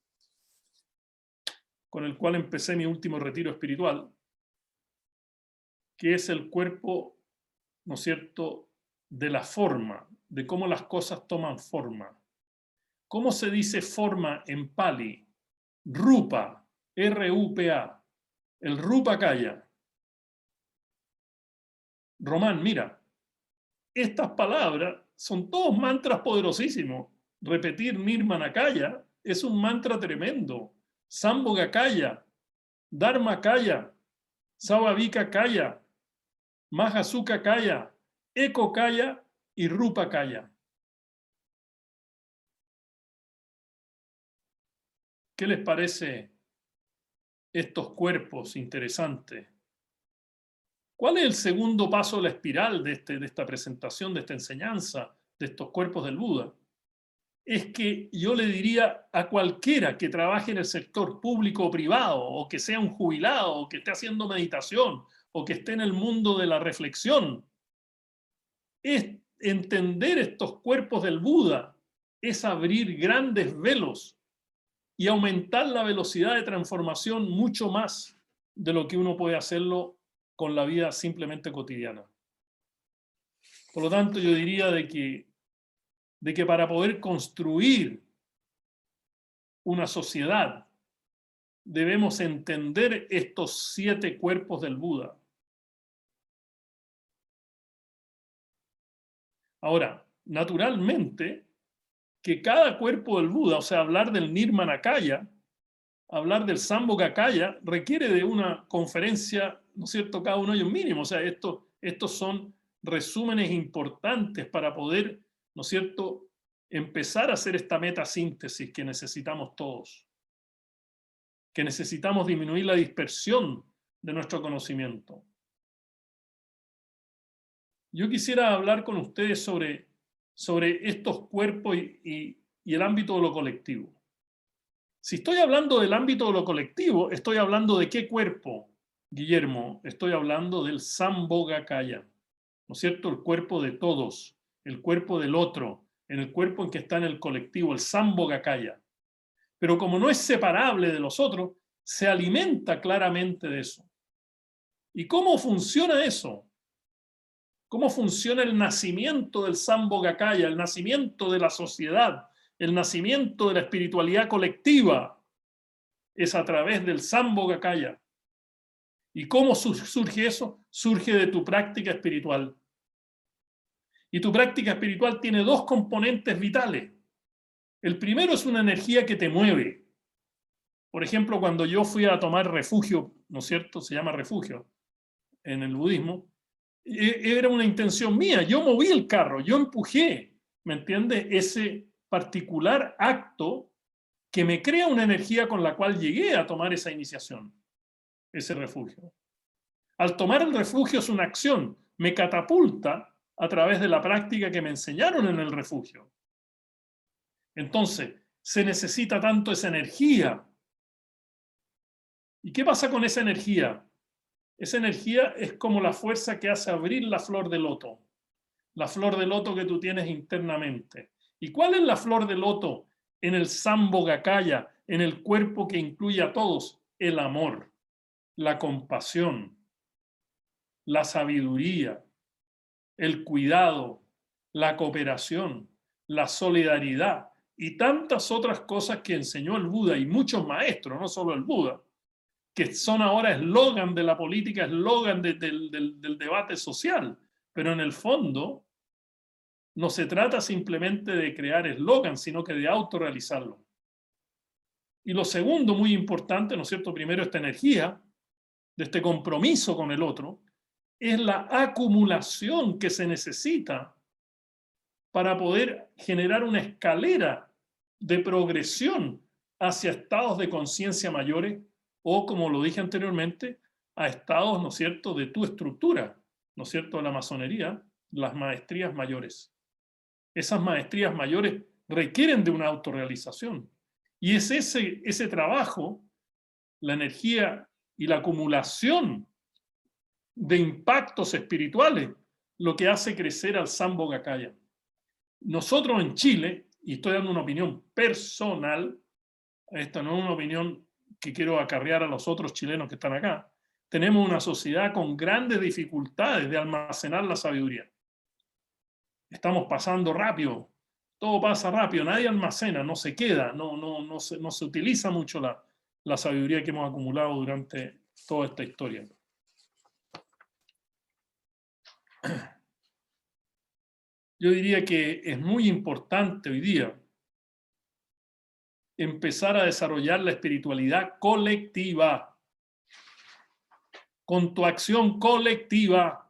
con el cual empecé mi último retiro espiritual, que es el cuerpo, ¿no es cierto?, de la forma, de cómo las cosas toman forma. ¿Cómo se dice forma en Pali? Rupa, R-U-P-A, el Rupakaya. Román, mira, estas palabras son todos mantras poderosísimos. Repetir Nirmanakaya es un mantra tremendo. Sambhogakaya, Dharmakaya, Svabhavikakaya, Mahasukha-kaya, Ekokaya y Rupakaya. ¿Qué les parece estos cuerpos interesantes? ¿Cuál es el segundo paso de la espiral de esta presentación, de esta enseñanza, de estos cuerpos del Buda? Es que yo le diría a cualquiera que trabaje en el sector público o privado, o que sea un jubilado, o que esté haciendo meditación, o que esté en el mundo de la reflexión, es entender estos cuerpos del Buda, es abrir grandes velos y aumentar la velocidad de transformación mucho más de lo que uno puede hacerlo con la vida simplemente cotidiana. Por lo tanto, yo diría de que para poder construir una sociedad debemos entender estos 7 cuerpos del Buda. Ahora, naturalmente, que cada cuerpo del Buda, o sea, hablar del Nirmanakaya, hablar del Sambhogakaya, requiere de una conferencia, ¿no es cierto?, cada uno de ellos mínimo. O sea, estos son resúmenes importantes para poder, ¿no es cierto?, empezar a hacer esta metasíntesis que necesitamos todos, que necesitamos disminuir la dispersión de nuestro conocimiento. Yo quisiera hablar con ustedes sobre estos cuerpos y el ámbito de lo colectivo. Si estoy hablando del ámbito de lo colectivo, estoy hablando de qué cuerpo, Guillermo. Estoy hablando del Sambhogakaya, ¿no es cierto? El cuerpo de todos, el cuerpo del otro, en el cuerpo en que está en el colectivo, el Sambhogakaya. Pero como no es separable de los otros, se alimenta claramente de eso. ¿Y cómo funciona eso? ¿Cómo funciona el nacimiento del Sambhogakaya, el nacimiento de la sociedad, el nacimiento de la espiritualidad colectiva? Es a través del Sambhogakaya. ¿Y cómo surge eso? Surge de tu práctica espiritual. Y tu práctica espiritual tiene 2 componentes vitales. El primero es una energía que te mueve. Por ejemplo, cuando yo fui a tomar refugio, ¿no es cierto? Se llama refugio en el budismo. Era una intención mía. Yo moví el carro, yo empujé, ¿me entiendes? Ese particular acto que me crea una energía con la cual llegué a tomar esa iniciación, ese refugio. Al tomar el refugio es una acción, me catapulta a través de la práctica que me enseñaron en el refugio. Entonces, se necesita tanto esa energía. ¿Y qué pasa con esa energía? Esa energía es como la fuerza que hace abrir la flor de loto. La flor de loto que tú tienes internamente. ¿Y cuál es la flor de loto en el Sambhogakaya, en el cuerpo que incluye a todos? El amor, la compasión, la sabiduría, el cuidado, la cooperación, la solidaridad y tantas otras cosas que enseñó el Buda y muchos maestros, no solo el Buda, que son ahora eslogan de la política, eslogan del debate social. Pero en el fondo no se trata simplemente de crear eslogan, sino que de autorrealizarlo. Y lo segundo, muy importante, ¿no es cierto? Primero, esta energía, de este compromiso con el otro, es la acumulación que se necesita para poder generar una escalera de progresión hacia estados de conciencia mayores o, como lo dije anteriormente, a estados, ¿no es cierto?, de tu estructura, ¿no es cierto?, de la masonería, las maestrías mayores. Esas maestrías mayores requieren de una autorrealización. Y es ese trabajo, la energía y la acumulación de impactos espirituales, lo que hace crecer al Sambhogakaya. Nosotros en Chile, y estoy dando una opinión personal, esta no es una opinión que quiero acarrear a los otros chilenos que están acá, tenemos una sociedad con grandes dificultades de almacenar la sabiduría. Estamos pasando rápido, todo pasa rápido, nadie almacena, no se queda, no se utiliza mucho la sabiduría que hemos acumulado durante toda esta historia. Yo diría que es muy importante hoy día empezar a desarrollar la espiritualidad colectiva, con tu acción colectiva,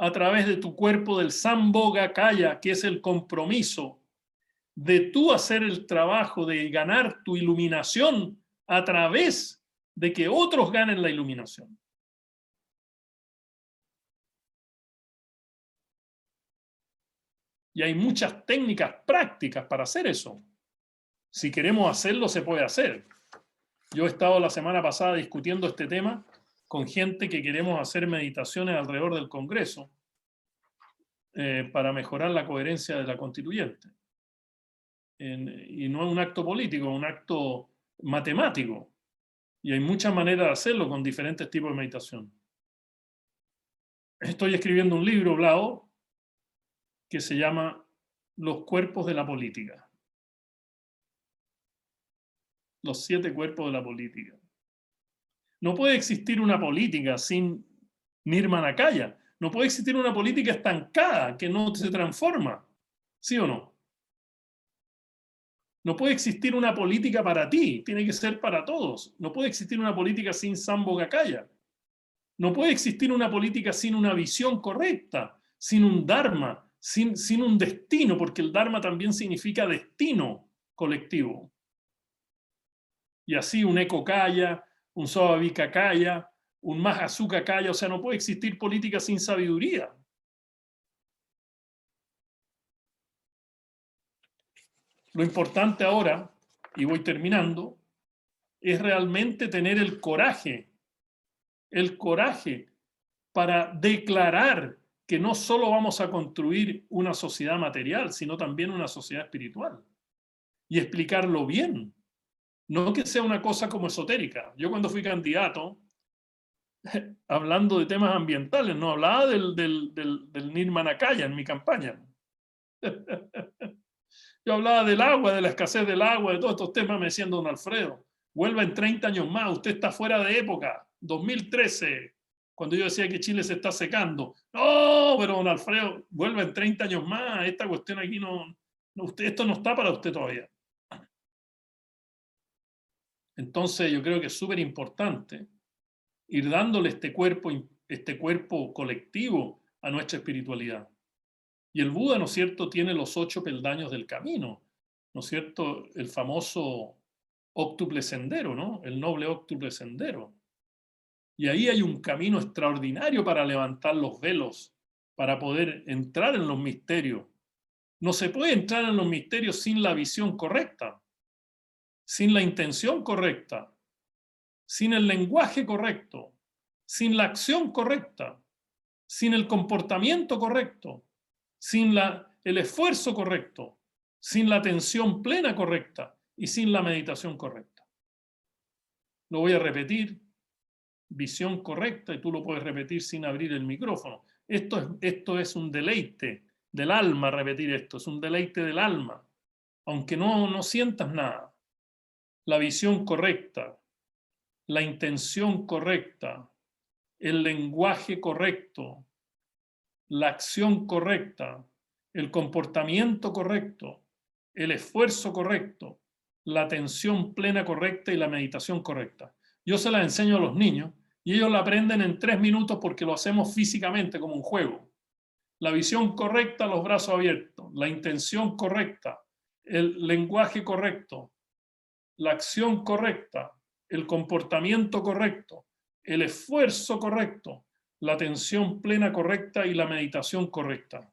a través de tu cuerpo del Sambhogakaya, que es el compromiso de tú hacer el trabajo de ganar tu iluminación a través de que otros ganen la iluminación. Y hay muchas técnicas prácticas para hacer eso. Si queremos hacerlo, se puede hacer. Yo he estado la semana pasada discutiendo este tema con gente que queremos hacer meditaciones alrededor del Congreso para mejorar la coherencia de la constituyente. Y no es un acto político, es un acto matemático. Y hay muchas maneras de hacerlo con diferentes tipos de meditación. Estoy escribiendo un libro, Blau, que se llama Los cuerpos de la política. Los 7 cuerpos de la política. No puede existir una política sin Nirmanakaya. No puede existir una política estancada que no se transforma. ¿Sí o no? No puede existir una política para ti. Tiene que ser para todos. No puede existir una política sin Sambhogakaya. No puede existir una política sin una visión correcta, sin un dharma, sin un destino, porque el dharma también significa destino colectivo. Y así un Eko-kaya, un Svabhavika-kaya, un Mahasuka-kaya, o sea, no puede existir política sin sabiduría. Lo importante ahora, y voy terminando, es realmente tener el coraje para declarar que no solo vamos a construir una sociedad material, sino también una sociedad espiritual. Y explicarlo bien. No que sea una cosa como esotérica. Yo cuando fui candidato, hablando de temas ambientales, no hablaba del Nirmanakaya en mi campaña. Yo hablaba del agua, de la escasez del agua, de todos estos temas. Me decían, don Alfredo, vuelva en 30 años más, usted está fuera de época. 2013, cuando yo decía que Chile se está secando. No, pero don Alfredo, vuelva en 30 años más, esta cuestión aquí esto no está para usted todavía. Entonces yo creo que es súper importante ir dándole este cuerpo colectivo a nuestra espiritualidad. Y el Buda, ¿no es cierto?, tiene los 8 peldaños del camino, ¿no es cierto?, el famoso óctuple sendero, ¿no?, el noble óctuple sendero. Y ahí hay un camino extraordinario para levantar los velos, para poder entrar en los misterios. No se puede entrar en los misterios sin la visión correcta, sin la intención correcta, sin el lenguaje correcto, sin la acción correcta, sin el comportamiento correcto, sin el esfuerzo correcto, sin la atención plena correcta y sin la meditación correcta. Lo voy a repetir, visión correcta, y tú lo puedes repetir sin abrir el micrófono. Esto es un deleite del alma, repetir esto, es un deleite del alma, aunque no sientas nada. La visión correcta, la intención correcta, el lenguaje correcto, la acción correcta, el comportamiento correcto, el esfuerzo correcto, la atención plena correcta y la meditación correcta. Yo se la enseño a los niños y ellos la aprenden en 3 minutos porque lo hacemos físicamente como un juego. La visión correcta, los brazos abiertos, la intención correcta, el lenguaje correcto, la acción correcta, el comportamiento correcto, el esfuerzo correcto, la atención plena correcta y la meditación correcta.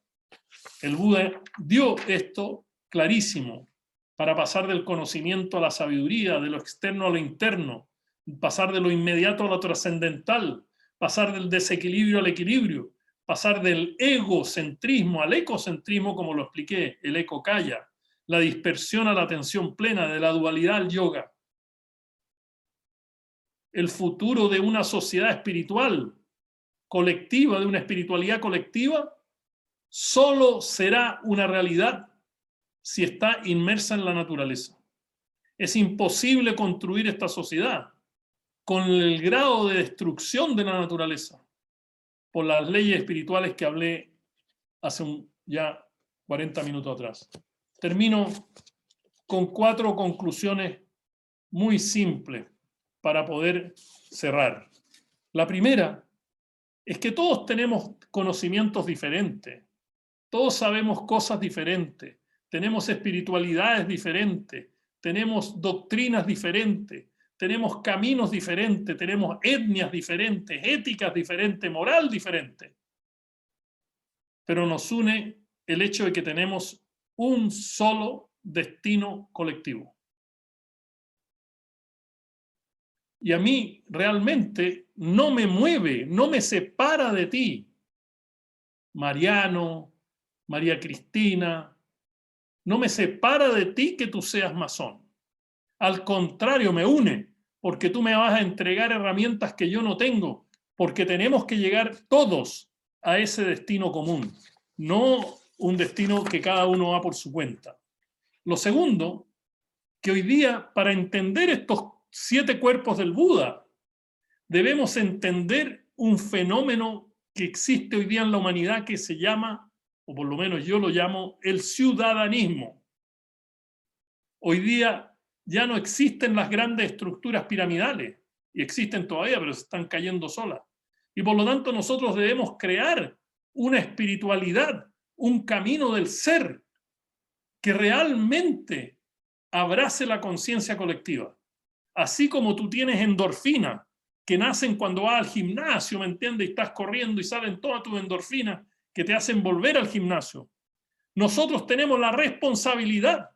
El Buda dio esto clarísimo para pasar del conocimiento a la sabiduría, de lo externo a lo interno, pasar de lo inmediato a lo trascendental, pasar del desequilibrio al equilibrio, pasar del egocentrismo al ecocentrismo, como lo expliqué, el Eko-kaya, la dispersión a la atención plena, de la dualidad al yoga. El futuro de una sociedad espiritual colectiva, de una espiritualidad colectiva, solo será una realidad si está inmersa en la naturaleza. Es imposible construir esta sociedad con el grado de destrucción de la naturaleza por las leyes espirituales que hablé hace ya 40 minutos atrás. Termino con 4 conclusiones muy simples para poder cerrar. La primera es que todos tenemos conocimientos diferentes, todos sabemos cosas diferentes, tenemos espiritualidades diferentes, tenemos doctrinas diferentes, tenemos caminos diferentes, tenemos etnias diferentes, éticas diferentes, moral diferente. Pero nos une el hecho de que tenemos un solo destino colectivo. Y a mí realmente no me mueve, no me separa de ti, Mariano, María Cristina, no me separa de ti que tú seas masón. Al contrario, me une, porque tú me vas a entregar herramientas que yo no tengo, porque tenemos que llegar todos a ese destino común, no un destino que cada uno va por su cuenta. Lo segundo, que hoy día, para entender estos 7 cuerpos del Buda, debemos entender un fenómeno que existe hoy día en la humanidad que se llama, o por lo menos yo lo llamo, el ciudadanismo. Hoy día ya no existen las grandes estructuras piramidales, y existen todavía, pero se están cayendo solas. Y por lo tanto nosotros debemos crear una espiritualidad, un camino del ser que realmente abrace la conciencia colectiva. Así como tú tienes endorfinas que nacen cuando vas al gimnasio, ¿me entiendes? Y estás corriendo y salen todas tus endorfinas que te hacen volver al gimnasio. Nosotros tenemos la responsabilidad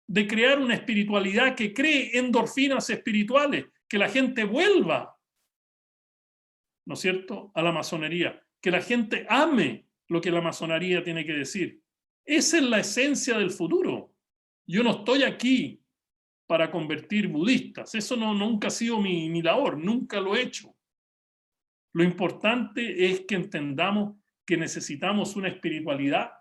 de crear una espiritualidad que cree endorfinas espirituales, que la gente vuelva, ¿no es cierto?, a la masonería, que la gente ame lo que la masonería tiene que decir. Esa es la esencia del futuro. Yo no estoy aquí para convertir budistas, eso nunca ha sido mi labor, nunca lo he hecho. Lo importante es que entendamos que necesitamos una espiritualidad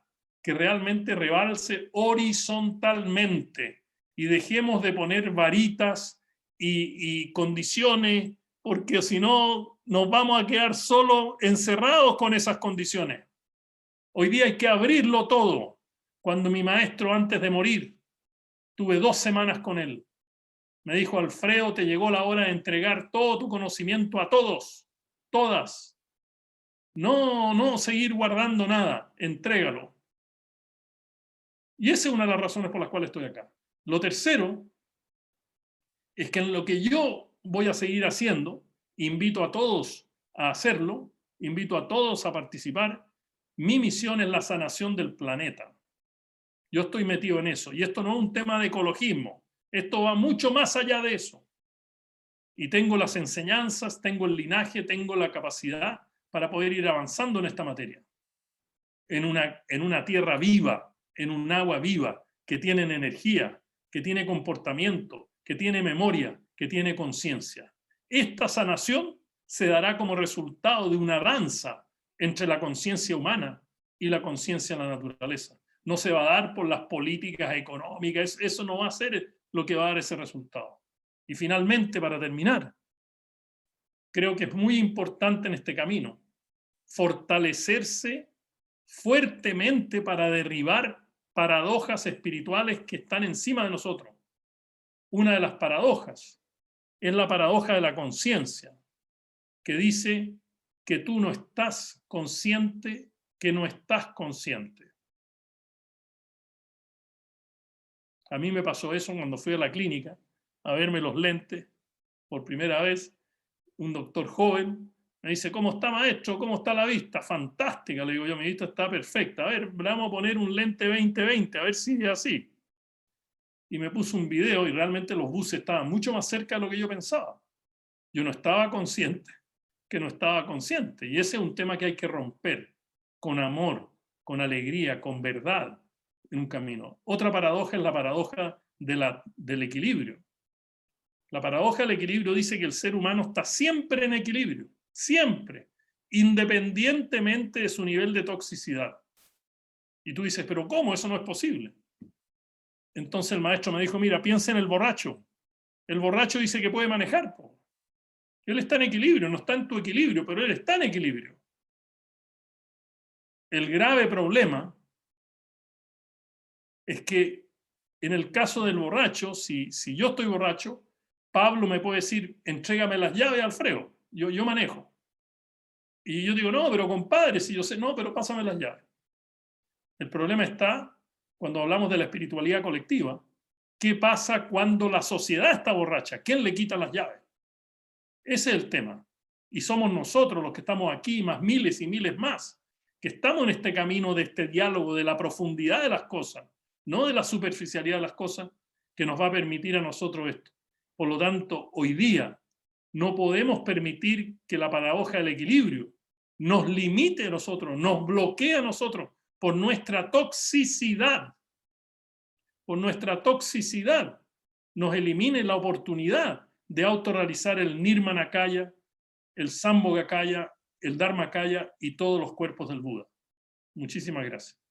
que realmente rebalse horizontalmente y dejemos de poner varitas y condiciones, porque si no nos vamos a quedar solo encerrados con esas condiciones. Hoy día hay que abrirlo todo. Cuando mi maestro, antes de morir, tuve 2 semanas con él, me dijo: Alfredo, te llegó la hora de entregar todo tu conocimiento a todos, todas. No seguir guardando nada, entrégalo. Y esa es una de las razones por las cuales estoy acá. Lo tercero es que en lo que yo voy a seguir haciendo, invito a todos a hacerlo, invito a todos a participar. Mi misión es la sanación del planeta. Yo estoy metido en eso. Y esto no es un tema de ecologismo. Esto va mucho más allá de eso. Y tengo las enseñanzas, tengo el linaje, tengo la capacidad para poder ir avanzando en esta materia. En una tierra viva, en un agua viva, que tiene energía, que tiene comportamiento, que tiene memoria, que tiene conciencia. Esta sanación se dará como resultado de una danza entre la conciencia humana y la conciencia de la naturaleza. No se va a dar por las políticas económicas, eso no va a ser lo que va a dar ese resultado. Y finalmente, para terminar, creo que es muy importante en este camino fortalecerse fuertemente para derribar paradojas espirituales que están encima de nosotros. Una de las paradojas es la paradoja de la conciencia, que dice que tú no estás consciente, que no estás consciente. A mí me pasó eso cuando fui a la clínica a verme los lentes por primera vez. Un doctor joven me dice: ¿cómo está, maestro? ¿Cómo está la vista? Fantástica, le digo yo, mi vista está perfecta. A ver, vamos a poner un lente 20-20, a ver si es así. Y me puso un video y realmente los buses estaban mucho más cerca de lo que yo pensaba. Yo no estaba consciente que no estaba consciente. Y ese es un tema que hay que romper con amor, con alegría, con verdad en un camino. Otra paradoja es la paradoja del equilibrio. La paradoja del equilibrio dice que el ser humano está siempre en equilibrio, siempre, independientemente de su nivel de toxicidad. Y tú dices: ¿pero cómo? Eso no es posible. Entonces el maestro me dijo: mira, piensa en el borracho. El borracho dice que puede manejar. Él está en equilibrio, no está en tu equilibrio, pero él está en equilibrio. El grave problema es que en el caso del borracho, si yo estoy borracho, Pablo me puede decir: entrégame las llaves, Alfredo, yo manejo. Y yo digo: no, pero compadre, si yo sé, no, pero pásame las llaves. El problema está cuando hablamos de la espiritualidad colectiva. ¿Qué pasa cuando la sociedad está borracha? ¿Quién le quita las llaves? Ese es el tema. Y somos nosotros los que estamos aquí, más miles y miles más, que estamos en este camino de este diálogo, de la profundidad de las cosas, no de la superficialidad de las cosas, que nos va a permitir a nosotros esto. Por lo tanto, hoy día no podemos permitir que la paradoja del equilibrio nos limite a nosotros, nos bloquee a nosotros por nuestra toxicidad. Por nuestra toxicidad. nos elimine la oportunidad de autorrealizar el Nirmanakaya, el Sambhogakaya, el Dharmakaya y todos los cuerpos del Buda. Muchísimas gracias.